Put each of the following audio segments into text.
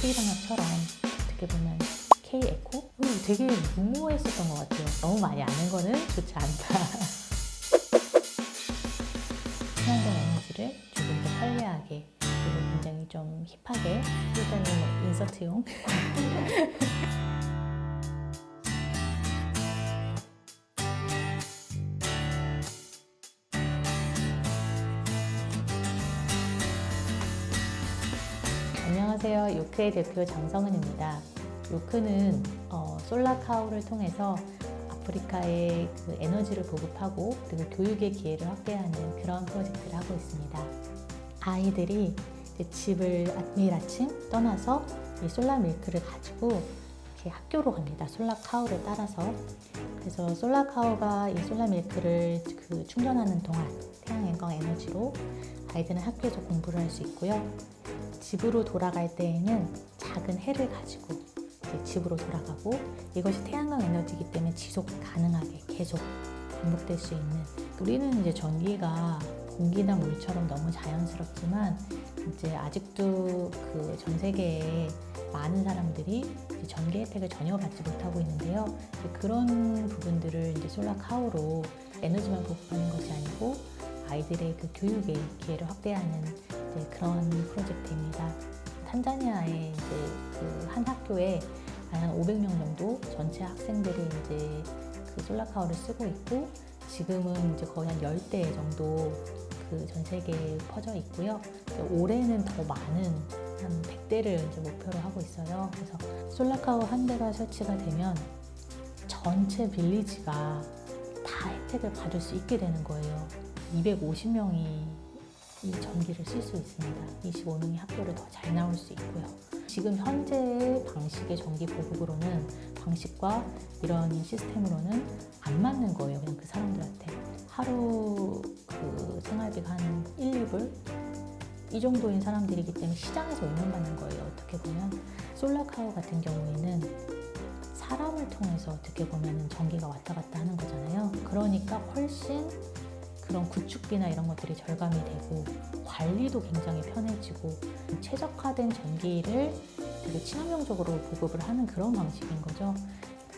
K방학처럼 어떻게 보면 K-에코? 되게 무모했었던 것 같아요. 너무 많이 아는 거는 좋지 않다. 친환경 에너지를 조금 더 편리하게 그리고 굉장히 좀 힙하게 일단은 인서트용 안녕하세요. 요크의 대표 장성은입니다. 요크는 솔라카우를 통해서 아프리카에 그 에너지를 보급하고 그리고 교육의 기회를 확대하는 그런 프로젝트를 하고 있습니다. 아이들이 이제 집을 매일 아침 떠나서 이 솔라밀크를 가지고 이렇게 학교로 갑니다. 솔라카우를 따라서. 그래서 솔라카우가 이 솔라밀크를 그 충전하는 동안 태양광 에너지로 아이들은 학교에서 공부를 할 수 있고요. 집으로 돌아갈 때에는 작은 해를 가지고 이제 집으로 돌아가고 이것이 태양광 에너지이기 때문에 지속 가능하게 계속 반복될 수 있는 우리는 이제 전기가 공기나 물처럼 너무 자연스럽지만 이제 아직도 그 전 세계에 많은 사람들이 전기 혜택을 전혀 받지 못하고 있는데요. 그런 부분들을 이제 솔라카우로 에너지만 보급하는 것이 아니고 아이들의 그 교육의 기회를 확대하는 이제 그런 프로젝트입니다. 탄자니아의 이제 그 한 학교에 한 500명 정도 전체 학생들이 이제 그 솔라카우를 쓰고 있고 지금은 이제 거의 한 10대 정도 그 전 세계에 퍼져 있고요. 올해는 더 많은 한 100대를 이제 목표로 하고 있어요. 그래서 솔라카우 한 대가 설치가 되면 전체 빌리지가 다 혜택을 받을 수 있게 되는 거예요. 250명이 이 전기를 쓸 수 있습니다. 25명이 학교를 더 잘 나올 수 있고요. 지금 현재의 방식의 전기 보급으로는 방식과 이런 시스템으로는 안 맞는 거예요. 그냥 그 사람들한테 하루 그 생활비가 한 1, 2불 이 정도인 사람들이기 때문에 시장에서 외면받는 거예요. 어떻게 보면 솔라카우 같은 경우에는 사람을 통해서 어떻게 보면 전기가 왔다 갔다 하는 거잖아요. 그러니까 훨씬 그런 구축비나 이런 것들이 절감이 되고 관리도 굉장히 편해지고 최적화된 전기를 되게 친환경적으로 보급을 하는 그런 방식인 거죠.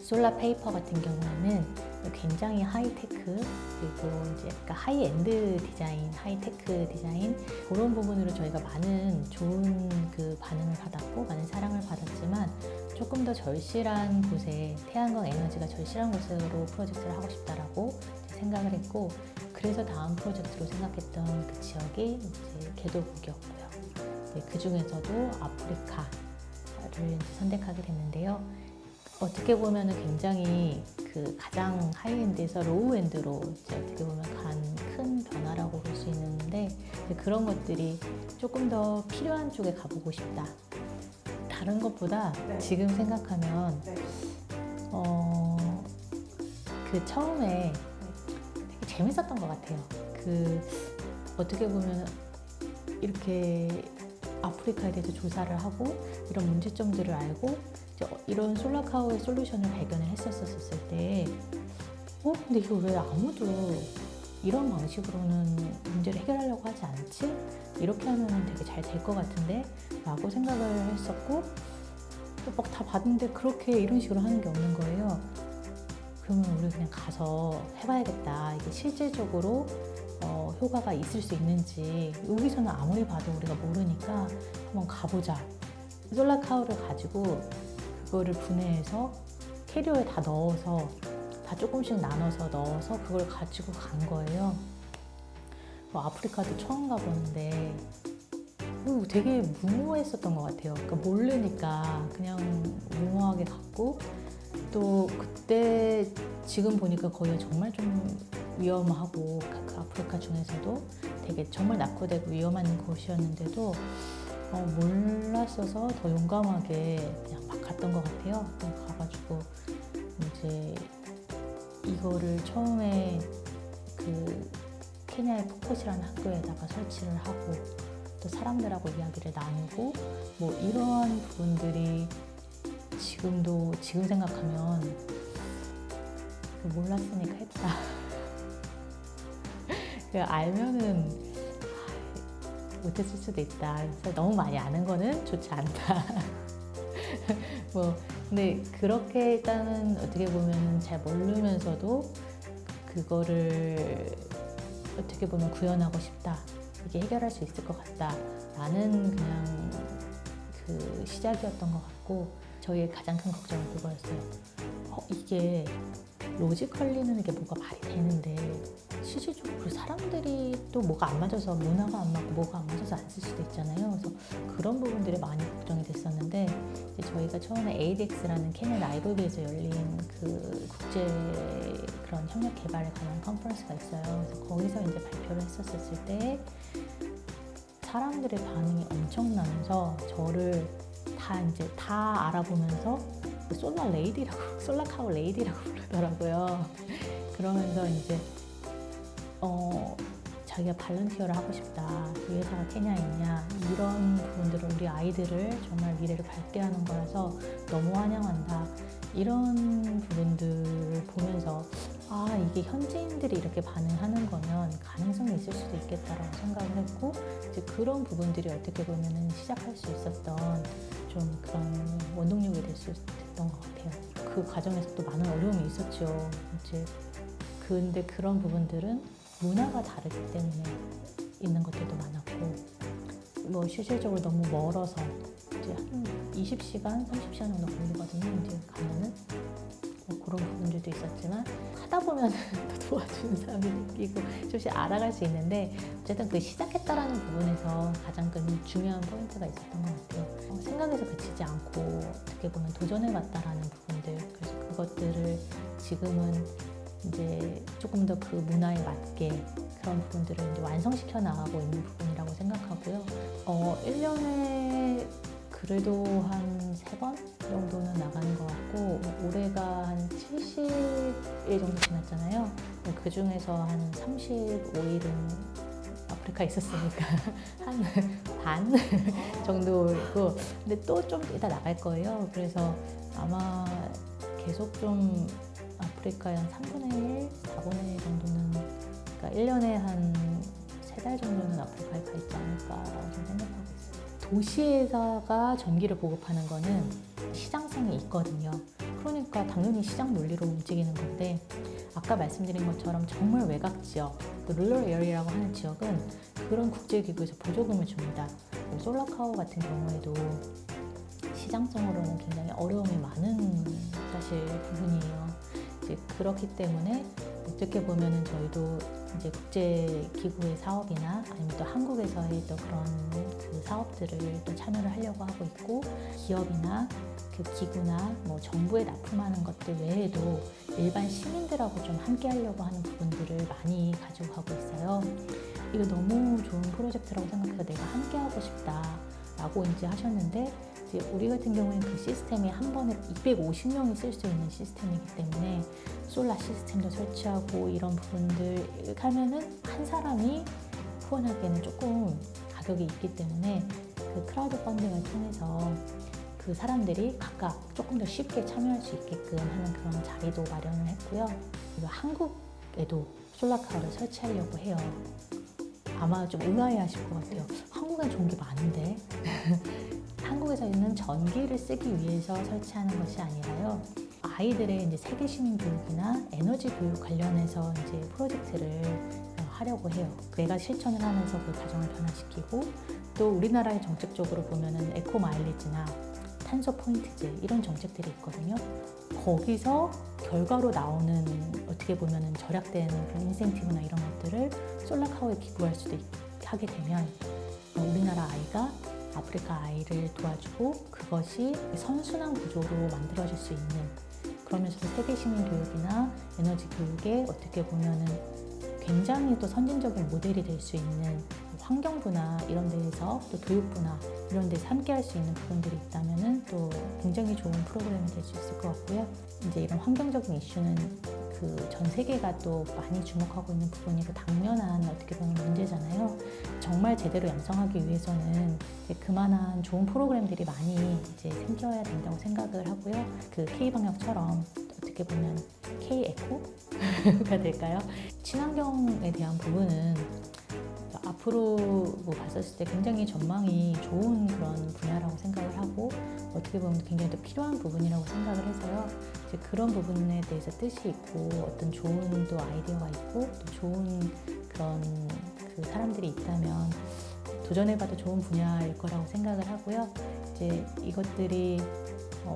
솔라 페이퍼 같은 경우에는 굉장히 하이테크 그리고 이제 약간 하이엔드 디자인, 하이테크 디자인 그런 부분으로 저희가 많은 좋은 그 반응을 받았고 많은 사랑을 받았지만 조금 더 절실한 곳에 태양광 에너지가 절실한 곳으로 프로젝트를 하고 싶다라고 생각을 했고 그래서 다음 프로젝트로 생각했던 그 지역이 이제 개도국이었고요. 그 중에서도 아프리카를 선택하게 됐는데요. 어떻게 보면 굉장히 그 가장 하이엔드에서 로우엔드로 어떻게 보면 간 큰 변화라고 볼 수 있는데 그런 것들이 조금 더 필요한 쪽에 가보고 싶다. 다른 것보다 지금 생각하면 그 처음에 되게 재밌었던 것 같아요. 그 어떻게 보면 이렇게 아프리카에 대해서 조사를 하고 이런 문제점들을 알고 이런 솔라카우의 솔루션을 발견을 했었을 때 근데 이거 왜 아무도 이런 방식으로는 문제를 해결하려고 하지 않지? 이렇게 하면 되게 잘 될 것 같은데? 라고 생각을 했었고 막 다 봤는데 그렇게 이런 식으로 하는 게 없는 거예요. 그러면 우리 그냥 가서 해봐야겠다. 이게 실질적으로 효과가 있을 수 있는지 여기서는 아무리 봐도 우리가 모르니까 한번 가보자. 솔라카우를 가지고 그거를 분해해서 캐리어에 다 넣어서 다 조금씩 나눠서 넣어서 그걸 가지고 간 거예요. 아프리카도 처음 가보는데 되게 무모했었던 것 같아요. 그러니까 모르니까 그냥 무모하게 갔고 또 그때 지금 보니까 거기가 정말 좀 위험하고 그 아프리카 중에서도 되게 정말 낙후되고 위험한 곳이었는데도 몰랐어서 더 용감하게 그냥 막 갔던 것 같아요. 가가지고 이제 이거를 처음에 그 케냐의 푸코시라는 학교에다가 설치를 하고 또 사람들하고 이야기를 나누고 뭐 이러한 부분들이 지금 생각하면 몰랐으니까 했다. 알면은 못했을 수도 있다. 그래서 너무 많이 아는 거는 좋지 않다. 뭐 근데 그렇게 일단은 어떻게 보면 잘 모르면서도 그거를 어떻게 보면 구현하고 싶다. 이게 해결할 수 있을 것 같다. 라는 그냥 그 시작이었던 것 같고 저희의 가장 큰 걱정은 그거였어요. 이게 로지컬리는 이게 뭐가 말이 되는데 실질적으로 사람들이 또 뭐가 안 맞아서 문화가 안 맞고 뭐가 안 맞아서 안 쓸 수도 있잖아요. 그래서 그런 부분들이 많이 걱정이 됐었는데 저희가 처음에 ADX라는 케냐 나이로비에서 열린 그 국제 그런 협력 개발에 관한 컨퍼런스가 있어요. 그래서 거기서 이제 발표를 했었을 때 사람들의 반응이 엄청나면서 저를 다 알아보면서 솔라 레이디라고, 솔라카우 레이디라고 부르더라고요. 그러면서 이제 자기가 발런티어를 하고 싶다. 이 회사가 케냐에 있냐. 이런 부분들을 우리 아이들을 정말 미래를 밝게 하는 거라서 너무 환영한다. 이런 부분들을 보면서 이게 현지인들이 이렇게 반응하는 거면 가능성이 있을 수도 있겠다라고 생각을 했고 이제 그런 부분들이 어떻게 보면은 시작할 수 있었던 좀 그런 원동력이 될 수 있었던 것 같아요. 그 과정에서 또 많은 어려움이 있었죠. 이제 근데 그런 부분들은 문화가 다르기 때문에 있는 것들도 많았고 뭐 실질적으로 너무 멀어서 이제 한 20시간, 30시간 정도 걸리거든요. 이제 가면은 뭐 그런 부분들도 있었지만 하다 보면 또 도와주는 사람이 느끼고 조금씩 알아갈 수 있는데 어쨌든 그 시작했다라는 부분에서 가장 큰 중요한 포인트가 있었던 것 같아요. 생각에서 그치지 않고 어떻게 보면 도전해봤다라는 부분들 그래서 그것들을 지금은 이제 조금 더 그 문화에 맞게 그런 부분들을 이제 완성시켜 나가고 있는 부분이라고 생각하고요. 1년에 그래도 한 3번 정도는 나가는 것 같고 올해가 한 70일 정도 지났잖아요. 그 중에서 한 35일은 아프리카에 있었으니까 한 반 정도고 근데 또 좀 이따 나갈 거예요. 그래서 아마 계속 좀 아프리카에 한 3분의 1, 4분의 1 정도는 그러니까 1년에 한 3달 정도는 아프리카에 가 있지 않을까라고 생각하고 있어요. 도시에다가 전기를 보급하는 거는 시장성이 있거든요. 그러니까 당연히 시장 논리로 움직이는 건데 아까 말씀드린 것처럼 정말 외곽 지역, 그 룰럴 에어리라고 하는 지역은 그런 국제기구에서 보조금을 줍니다. 솔라카오 같은 경우에도 시장성으로는 굉장히 어려움이 많은 사실 부분이에요. 이제 그렇기 때문에 어떻게 보면은 저희도 이제 국제기구의 사업이나 아니면 또 한국에서의 또 그런 그 사업들을 또 참여를 하려고 하고 있고 기업이나 그 기구나 뭐 정부에 납품하는 것들 외에도 일반 시민들하고 좀 함께 하려고 하는 부분들을 많이 가지고 가고 있어요. 이거 너무 좋은 프로젝트라고 생각해서 내가 함께 하고 싶다라고 이제 하셨는데 이제 우리 같은 경우에는 그 시스템이 한 번에 250명이 쓸 수 있는 시스템이기 때문에 솔라 시스템도 설치하고 이런 부분들 하면은 한 사람이 후원하기에는 조금 가격이 있기 때문에 그 크라우드 펀딩을 통해서 그 사람들이 각각 조금 더 쉽게 참여할 수 있게끔 하는 그런 자리도 마련을 했고요. 그리고 한국에도 솔라카를 설치하려고 해요. 아마 좀 의아해하실 것 같아요. 한국엔 좋은 게 많은데 한국에서 있는 전기를 쓰기 위해서 설치하는 것이 아니라요. 아이들의 이제 세계 시민 교육이나 에너지 교육 관련해서 이제 프로젝트를 하려고 해요. 내가 실천을 하면서 그 과정을 변화시키고 또 우리나라의 정책적으로 보면은 에코 마일리지나 탄소 포인트제 이런 정책들이 있거든요. 거기서 결과로 나오는 어떻게 보면은 절약된 그런 인센티브나 이런 것들을 솔라카오에 기부할 수도 하게 되면 우리나라 아이가 아프리카 아이를 도와주고 그것이 선순환 구조로 만들어질 수 있는 그러면서도 세계 시민 교육이나 에너지 교육에 어떻게 보면은 굉장히 또 선진적인 모델이 될 수 있는 환경부나 이런 데에서 또 교육부나 이런 데서 함께 할 수 있는 부분들이 있다면은 또 굉장히 좋은 프로그램이 될 수 있을 것 같고요. 이제 이런 환경적인 이슈는 그 전 세계가 또 많이 주목하고 있는 부분이고 당면한 어떻게 보면 문제잖아요. 정말 제대로 양성하기 위해서는 그만한 좋은 프로그램들이 많이 이제 생겨야 된다고 생각을 하고요. 그 K방역처럼 어떻게 보면 K-에코가 될까요? 친환경에 대한 부분은 앞으로 봤었을 때 굉장히 전망이 좋은 그런 분야라고 생각을 하고 어떻게 보면 굉장히 또 필요한 부분이라고 생각을 해서요. 이제 그런 부분에 대해서 뜻이 있고 어떤 좋은 또 아이디어가 있고 또 좋은 그런 그 사람들이 있다면 도전해봐도 좋은 분야일 거라고 생각을 하고요. 이제 이것들이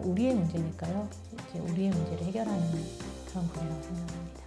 우리의 문제니까요. 이제 우리의 문제를 해결하는 그런 분야라고 생각합니다.